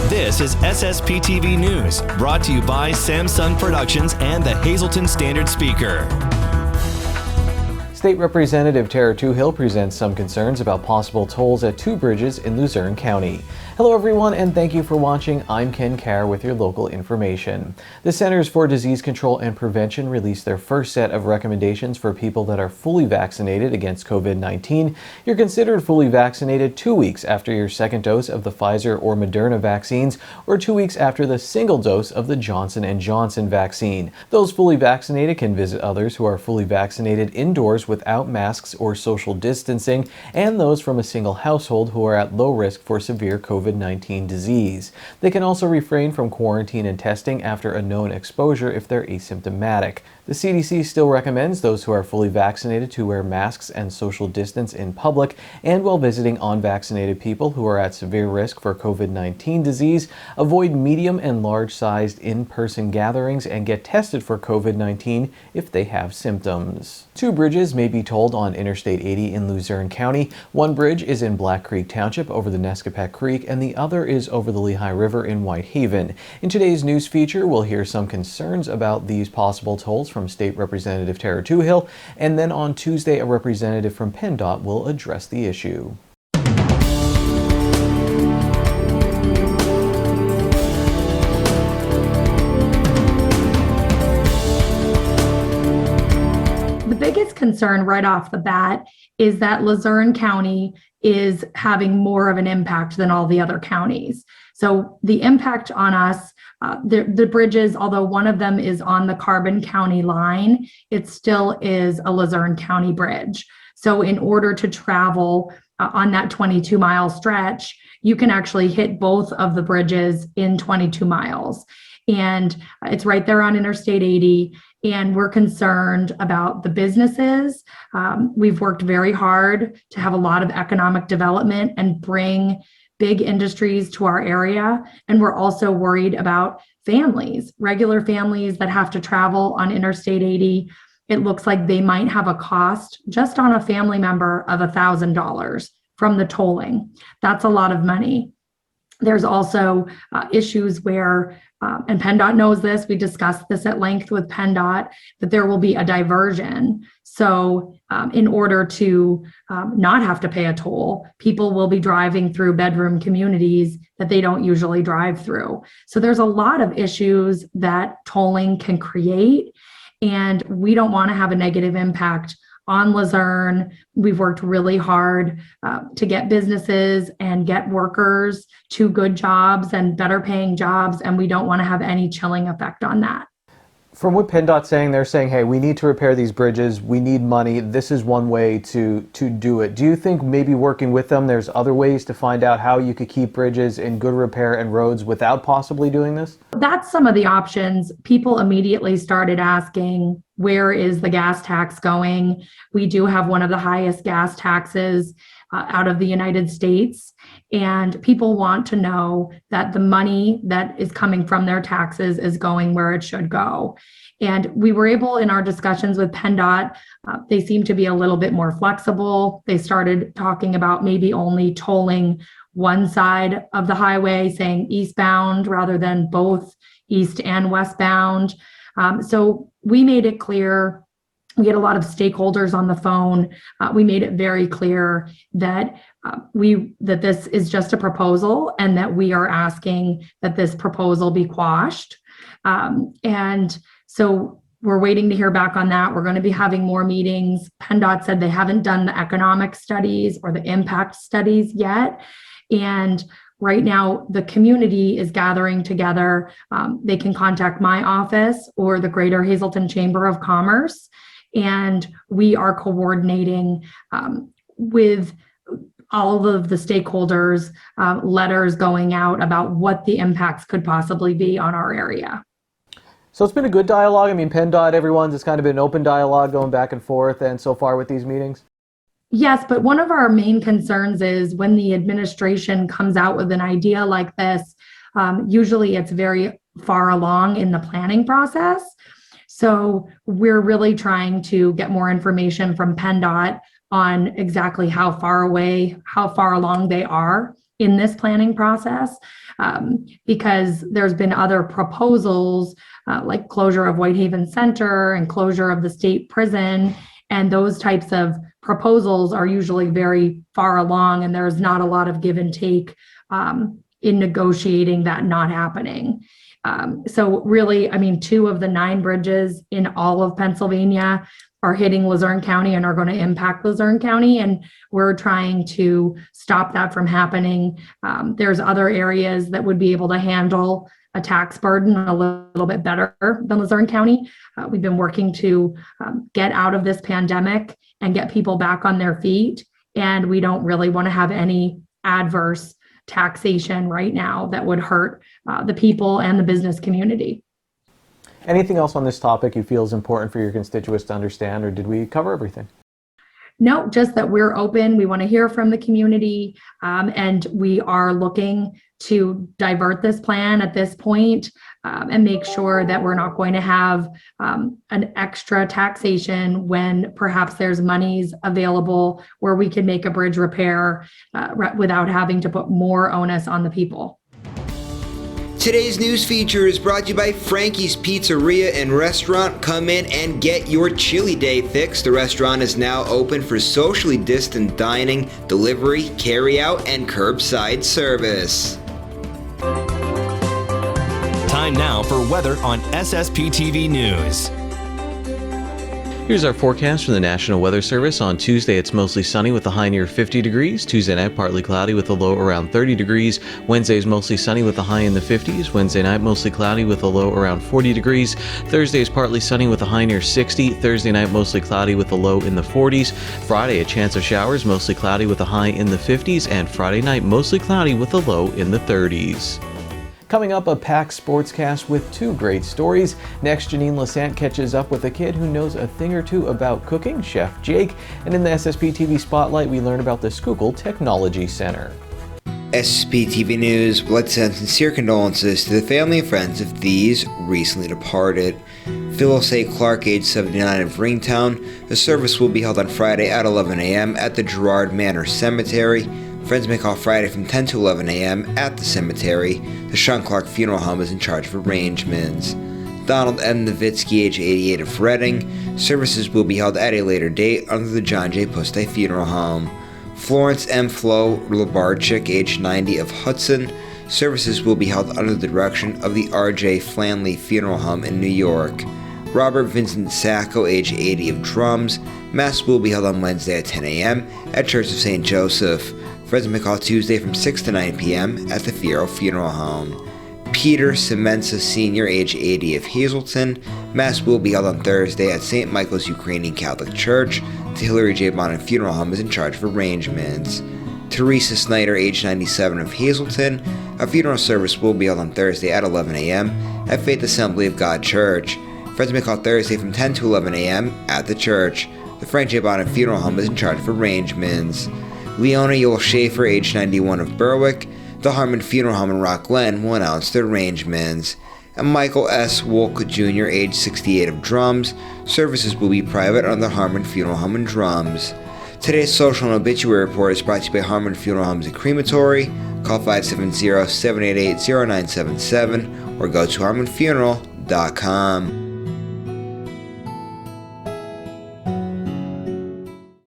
This is SSPTV News, brought to you by Samsung Productions and the Hazleton Standard Speaker. State Representative Tara Toohill presents some concerns about possible tolls at two bridges in Luzerne County. Hello everyone, and thank you for watching. I'm Ken Carr with your local information. The Centers for Disease Control and Prevention released their first set of recommendations for people that are fully vaccinated against COVID-19. You're considered fully vaccinated 2 weeks after your second dose of the Pfizer or Moderna vaccines, or 2 weeks after the single dose of the Johnson & Johnson vaccine. Those fully vaccinated can visit others who are fully vaccinated indoors without masks or social distancing, and those from a single household who are at low risk for severe COVID-19 disease. They can also refrain from quarantine and testing after a known exposure if they're asymptomatic. The CDC still recommends those who are fully vaccinated to wear masks and social distance in public, and while visiting unvaccinated people who are at severe risk for COVID-19 disease, avoid medium and large-sized in-person gatherings and get tested for COVID-19 if they have symptoms. Two bridges may be tolled on Interstate 80 in Luzerne County. One bridge is in Black Creek Township over the Nescapec Creek, and the other is over the Lehigh River in Whitehaven. In today's news feature, we'll hear some concerns about these possible tolls from State Representative Tara Toohill, and then on Tuesday, a representative from PennDOT will address the issue. The biggest concern right off the bat is that Luzerne County is having more of an impact than all the other counties. So the impact on us, the bridges, although one of them is on the Carbon County line, it still is a Luzerne County bridge. So in order to travel on that 22-mile stretch, you can actually hit both of the bridges in 22 miles. And it's right there on Interstate 80. And we're concerned about the businesses. We've worked very hard to have a lot of economic development and bring big industries to our area. And we're also worried about families, regular families that have to travel on Interstate 80. It looks like they might have a cost just on a family member of $1,000 from the tolling. That's a lot of money. There's also issues where, and PennDOT knows this, we discussed this at length with PennDOT, that there will be a diversion. So in order to not have to pay a toll, people will be driving through bedroom communities that they don't usually drive through. So there's a lot of issues that tolling can create, and we don't want to have a negative impact on Luzerne. We've worked really hard to get businesses and get workers to good jobs and better paying jobs, and we don't want to have any chilling effect on that. From what PennDOT's saying, they're saying, hey, we need to repair these bridges, we need money, this is one way to do it. Do you think maybe working with them, there's other ways to find out how you could keep bridges in good repair and roads without possibly doing this? That's some of the options. People immediately started asking, where is the gas tax going? We do have one of the highest gas taxes out of the United States. And people want to know that the money that is coming from their taxes is going where it should go. And we were able, in our discussions with PennDOT, they seem to be a little bit more flexible. They started talking about maybe only tolling one side of the highway, saying eastbound rather than both east and westbound. So we made it clear. We had a lot of stakeholders on the phone. We made it very clear that that this is just a proposal and that we are asking that this proposal be quashed. And so we're waiting to hear back on that. We're going to be having more meetings. PennDOT said they haven't done the economic studies or the impact studies yet. And right now, the community is gathering together. They can contact my office or the Greater Hazleton Chamber of Commerce. And we are coordinating with all of the stakeholders, letters going out about what the impacts could possibly be on our area. So it's been a good dialogue. I mean, PennDOT, everyone's, it's kind of been an open dialogue going back and forth, and so far with these meetings? Yes, but one of our main concerns is when the administration comes out with an idea like this, usually it's very far along in the planning process. So we're really trying to get more information from PennDOT on exactly how far along they are in this planning process, because there's been other proposals like closure of Whitehaven Center and closure of the state prison. And those types of proposals are usually very far along, and there's not a lot of give and take in negotiating that not happening. So really, I mean, 2 of the 9 bridges in all of Pennsylvania are hitting Luzerne County and are going to impact Luzerne County. And we're trying to stop that from happening. There's other areas that would be able to handle a tax burden a little bit better than Luzerne County. We've been working to get out of this pandemic and get people back on their feet. And we don't really want to have any adverse taxation right now that would hurt the people and the business community. Anything else on this topic you feel is important for your constituents to understand, or did we cover everything? No, just that we're open. We want to hear from the community, and we are looking to divert this plan at this point and make sure that we're not going to have an extra taxation when perhaps there's monies available where we can make a bridge repair without having to put more onus on the people. Today's news feature is brought to you by Frankie's Pizzeria and Restaurant. Come in and get your chili day fix. The restaurant is now open for socially distant dining, delivery, carry-out, and curbside service. Time now for weather on SSPTV News. Here's our forecast from the National Weather Service. On Tuesday, it's mostly sunny with a high near 50 degrees. Tuesday night, partly cloudy with a low around 30 degrees. Wednesday is mostly sunny with a high in the 50s. Wednesday night, mostly cloudy with a low around 40 degrees. Thursday is partly sunny with a high near 60. Thursday night, mostly cloudy with a low in the 40s. Friday, a chance of showers, mostly cloudy with a high in the 50s. And Friday night, mostly cloudy with a low in the 30s. Coming up, a packed sportscast with 2 great stories. Next, Janine Lassant catches up with a kid who knows a thing or two about cooking, Chef Jake. And in the SSPTV Spotlight, we learn about the Schuylkill Technology Center. SSPTV News would like to send sincere condolences to the family and friends of these recently departed. Phyllis A. Clark, age 79, of Ringtown. The service will be held on Friday at 11 a.m. at the Gerard Manor Cemetery. Friends may call Friday from 10 to 11 a.m. at the cemetery. The Sean Clark Funeral Home is in charge of arrangements. Donald M. Nowitzki, age 88, of Reading. Services will be held at a later date under the John J. Puste Funeral Home. Florence M. Flo Labarczyk, age 90, of Hudson. Services will be held under the direction of the R.J. Flanley Funeral Home in New York. Robert Vincent Sacco, age 80, of Drums. Mass will be held on Wednesday at 10 a.m. at Church of St. Joseph. Friends may call Tuesday from 6 to 9 p.m. at the Fierro Funeral Home. Peter Semenza Sr., age 80, of Hazelton. Mass will be held on Thursday at St. Michael's Ukrainian Catholic Church. The Hillary J. Bonham Funeral Home is in charge of arrangements. Teresa Snyder, age 97, of Hazelton. A funeral service will be held on Thursday at 11 a.m. at Faith Assembly of God Church. Friends may call Thursday from 10 to 11 a.m. at the church. The Frank J. Bonham Funeral Home is in charge of arrangements. Leona Yule Schaefer, age 91, of Berwick. The Harmon Funeral Home in Rock Glen will announce the arrangements. And Michael S. Wolk Jr., age 68, of Drums. Services will be private on the Harmon Funeral Home in Drums. Today's social and obituary report is brought to you by Harmon Funeral Homes and Crematory. Call 570-788-0977 or go to harmonfuneral.com.